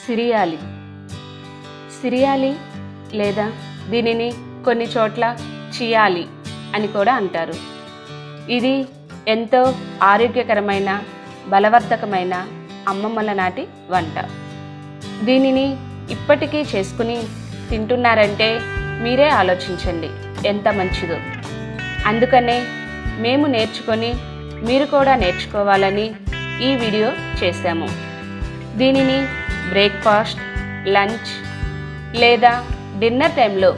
సిరియాలి. సిరియాలి లేదా దీనిని కొన్ని చోట్ల చియాలి అని కూడా అంటారు. ఇది ఎంతో ఆరోగ్యకరమైన బలవర్ధకమైన అమ్మమ్మల నాటి వంట. దీనిని ఇప్పటికీ చేసుకుని తింటున్నారంటే మీరే ఆలోచించండి ఎంత మంచిదో. అందుకనే మేము నేర్చుకొని మీరు కూడా నేర్చుకోవాలని ఈ వీడియో చేశాము. దీనిని బ్రేక్ఫాస్ట్, లంచ్ లేదా డిన్నర్ టైంలో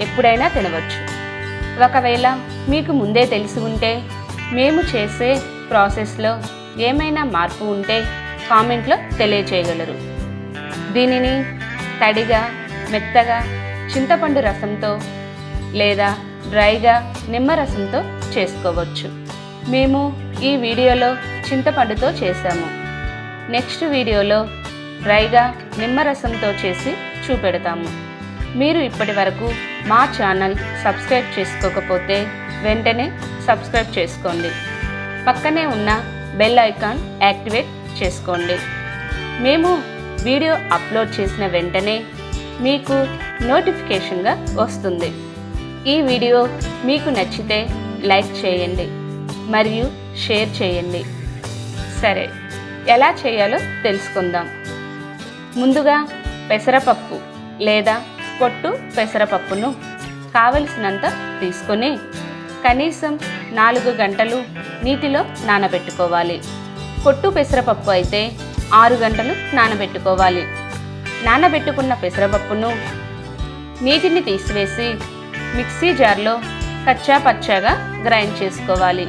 ఎప్పుడైనా తినవచ్చు. ఒకవేళ మీకు ముందే తెలిసి ఉంటే మేము చేసే ప్రాసెస్లో ఏమైనా మార్పు ఉంటే కామెంట్లో తెలియచేయగలరు. దీనిని తడిగా మెత్తగా చింతపండు రసంతో లేదా డ్రైగా నిమ్మరసంతో చేసుకోవచ్చు. మేము ఈ వీడియోలో చింతపండుతో చేశాము. నెక్స్ట్ వీడియోలో డ్రైగా నిమ్మరసంతో చేసి చూపెడతాము. మీరు ఇప్పటి వరకు మా ఛానల్ సబ్స్క్రైబ్ చేసుకోకపోతే వెంటనే సబ్స్క్రైబ్ చేసుకోండి. పక్కనే ఉన్న బెల్ ఐకాన్ యాక్టివేట్ చేసుకోండి. మేము వీడియో అప్లోడ్ చేసిన వెంటనే మీకు నోటిఫికేషన్గా వస్తుంది. ఈ వీడియో మీకు నచ్చితే లైక్ చేయండి మరియు షేర్ చేయండి. సరే, ఎలా చేయాలో తెలుసుకుందాం. ముందుగా పెసరపప్పు లేదా పొట్టు పెసరపప్పును కావలసినంత తీసుకొని కనీసం 4 గంటలు నీటిలో నానబెట్టుకోవాలి. పొట్టు పెసరపప్పు అయితే 6 గంటలు నానబెట్టుకోవాలి. నానబెట్టుకున్న పెసరపప్పును నీటిని తీసివేసి మిక్సీ జార్లో కచ్చా పచ్చాగా గ్రైండ్ చేసుకోవాలి.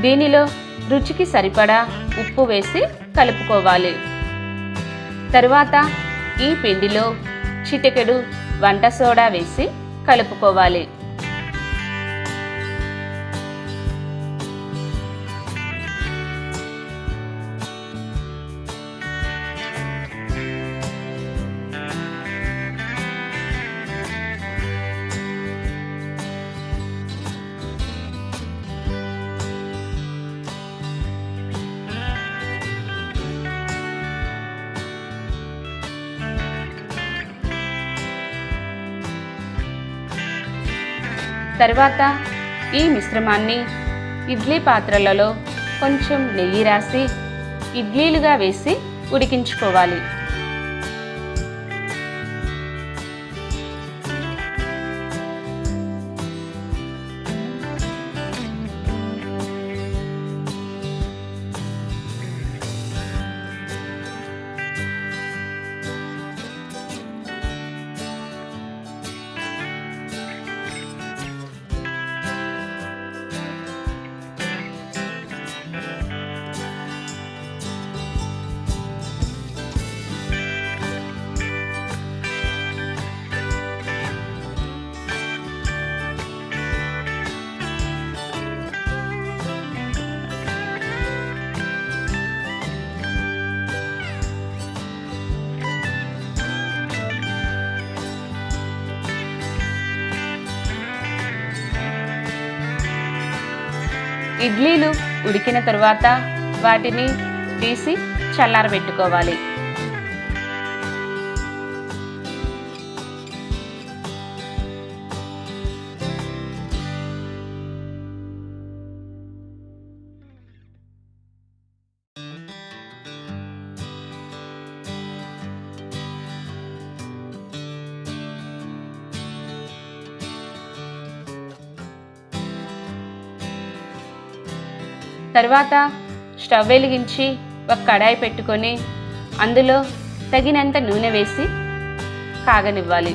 దీనిలో రుచికి సరిపడా ఉప్పు వేసి కలుపుకోవాలి. తరువాత ఈ పిండిలో చిటికెడు వంట సోడా వేసి కలుపుకోవాలి. తర్వాత ఈ మిశ్రమాన్ని ఇడ్లీ పాత్రలలో కొంచెం నెయ్యి రాసి ఇడ్లీలుగా వేసి ఉడికించుకోవాలి. ఇడ్లీలు ఉడికిన తరువాత వాటిని తీసి చల్లారబెట్టుకోవాలి. తర్వాత స్టవ్ వెలిగించి ఒక కడాయి పెట్టుకొని అందులో తగినంత నూనె వేసి కాగనివ్వాలి.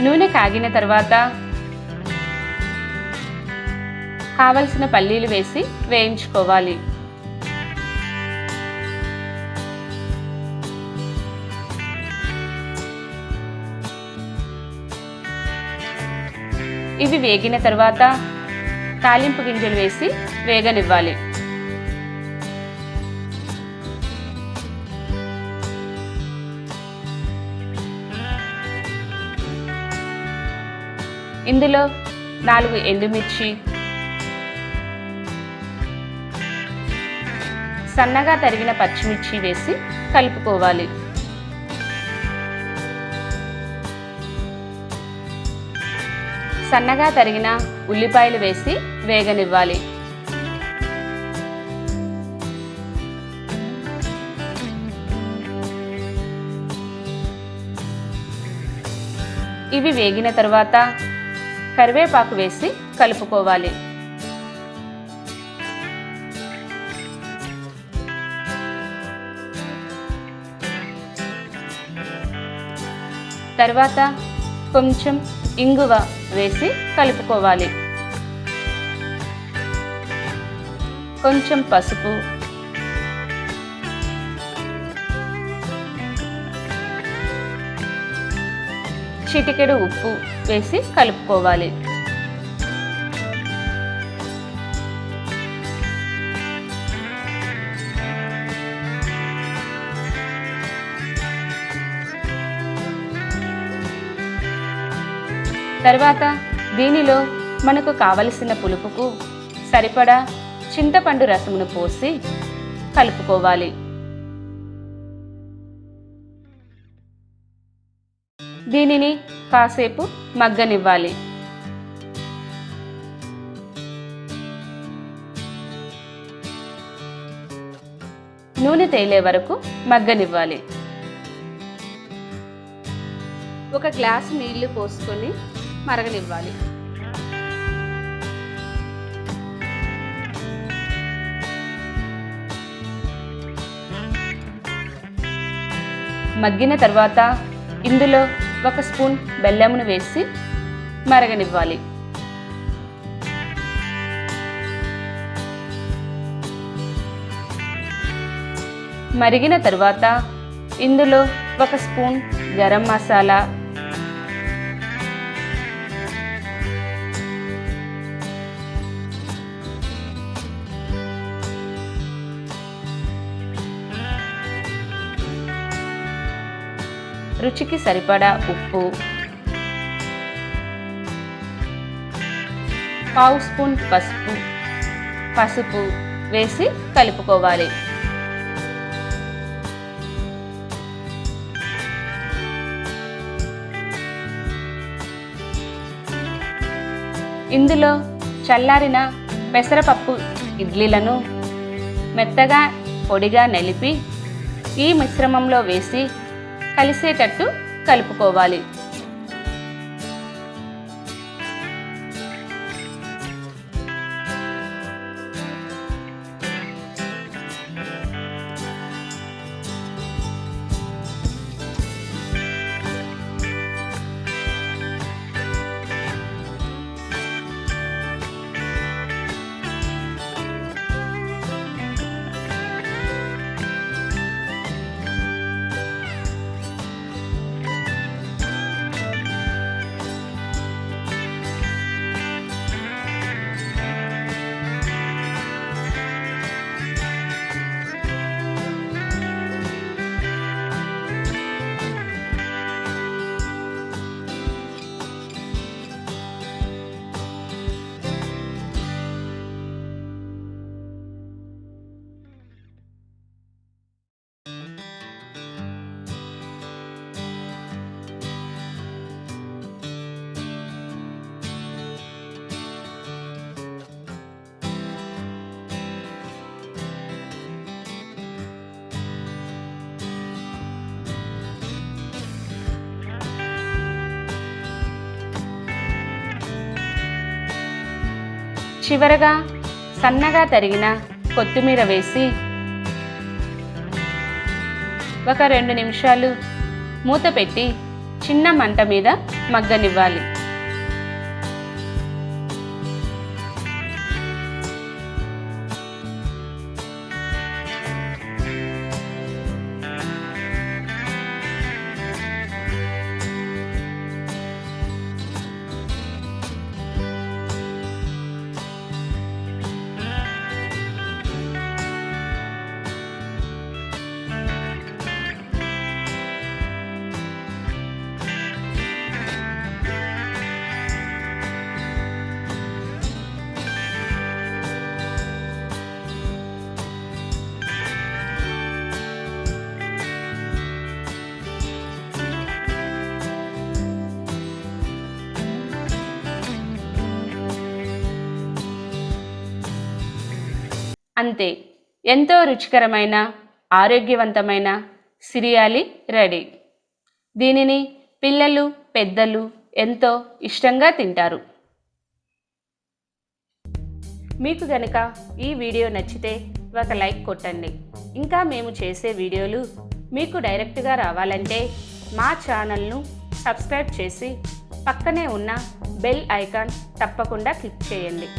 నూనె కాగిన తర్వాత కావలసిన పల్లీలు వేసి వేయించుకోవాలి. ఇవి వేగిన తర్వాత తాలింపు గింజలు వేసి వేగనివ్వాలి. ఇందులో 4 ఎండుమిర్చి, సన్నగా తరిగిన పచ్చిమిర్చి వేసి కలుపుకోవాలి. సన్నగా తరిగిన ఉల్లిపాయలు వేసి వేగనివ్వాలి. ఇవి వేగిన తర్వాత కరివేపాకు వేసి కలుపుకోవాలి. తర్వాత కొంచెం ఇంగువ వేసి కలుపుకోవాలి. కొంచెం పసుపు, చిటికెడు ఉప్పు వేసి కలుపుకోవాలి. తర్వాత దీనిలో మనకు కావలసిన పులుపుకు సరిపడా చింతపండు రసమును పోసి కలుపుకోవాలి. దీనిని కాసేపు మగ్గనివ్వాలి. నూనె తేలే వరకు మగ్గనివ్వాలి. ఒక గ్లాసు నీళ్లు పోసుకొని మరగనివ్వాలి. మగ్గిన తర్వాత ఇందులో 1 స్పూన్ బెల్లమును వేసి మరగనివ్వాలి. మరిగిన తర్వాత ఇందులో 1 స్పూన్ గరం మసాలా, రుచికి సరిపడా ఉప్పు, 1/2 స్పూన్ పసుపు వేసి కలుపుకోవాలి. ఇందులో చల్లారిన పెసరపప్పు ఇడ్లీలను మెత్తగా పొడిగా నలిపి ఈ మిశ్రమంలో వేసి కలిసేటట్టు కలుపుకోవాలి. చివరగా సన్నగా తరిగిన కొత్తిమీర వేసి ఒక 2 నిమిషాలు మూత పెట్టి చిన్న మంట మీద మగ్గనివ్వాలి. అంతే, ఎంతో రుచికరమైన ఆరోగ్యవంతమైన సిరియాలి రెడీ. దీనిని పిల్లలు పెద్దలు ఎంతో ఇష్టంగా తింటారు. మీకు గనుక ఈ వీడియో నచ్చితే ఒక లైక్ కొట్టండి. ఇంకా మేము చేసే వీడియోలు మీకు డైరెక్ట్గా రావాలంటే మా ఛానల్ను సబ్స్క్రైబ్ చేసి పక్కనే ఉన్న బెల్ ఐకాన్ తప్పకుండా క్లిక్ చేయండి.